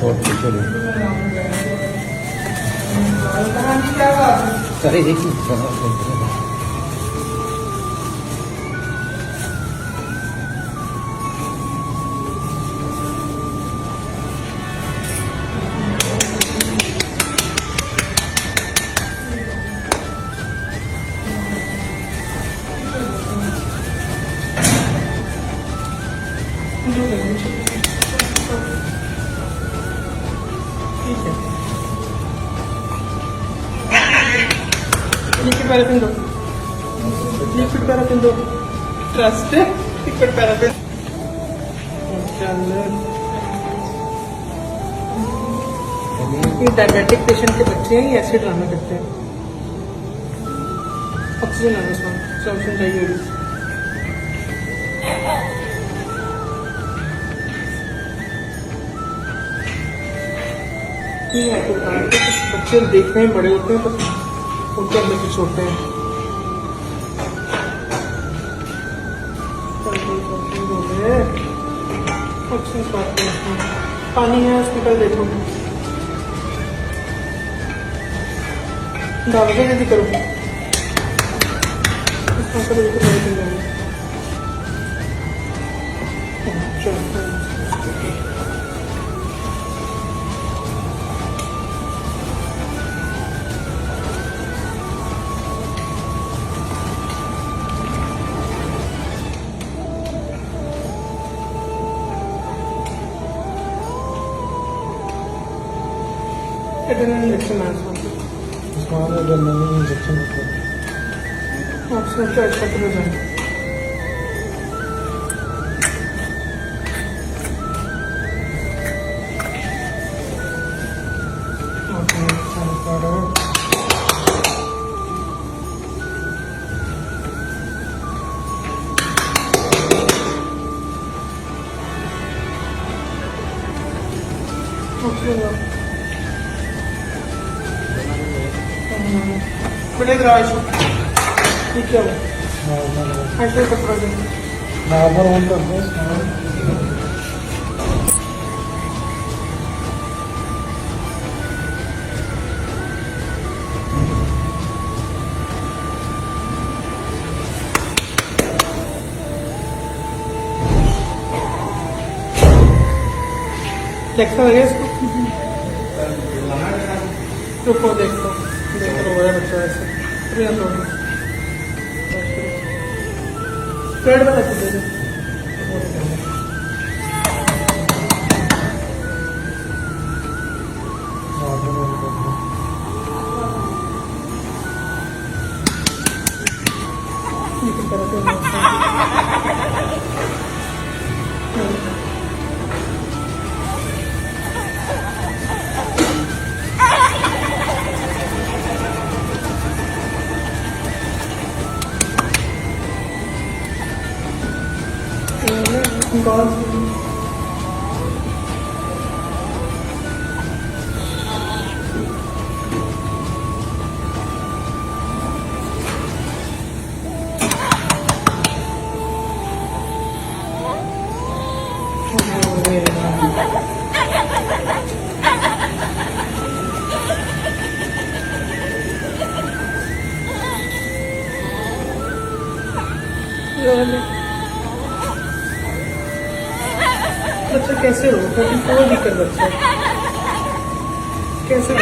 छोड़ के चलो अरे एक ही लिक्विड पैराफिन दो, लिक्विड पैराफिन दो, ट्रस्ट है लिक्विड पैराफिन। ये डायबिटिक पेशेंट के बच्चे हैं, ये ऐसे ड्रामा करते हैं। ऑक्सीजन आना इसमें, ऑक्सीजन चाहिए होगी। बच्चे देखने में बड़े होते हैं पर उनके अंदर कुछ होते हैं। पानी है हॉस्पिटल, देखो दावा जल्दी करो। इंजेक्शन इंजेक्शन आपसे क्या अच्छा हो जाए। बड़े राज ये क्या है? ऐसे कपड़ा दे नॉर्मल ऑन कर दो। देखता है इसको, रुको देखो देख लो है बच्चा ऐसे प्रियम हो पेड़ बता के दे दो। God. बच्चा कैसे हो? 34 वीकर बच्चा कैसे हो?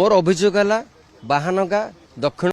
मोर अभियोग है बाहानगा दक्षिण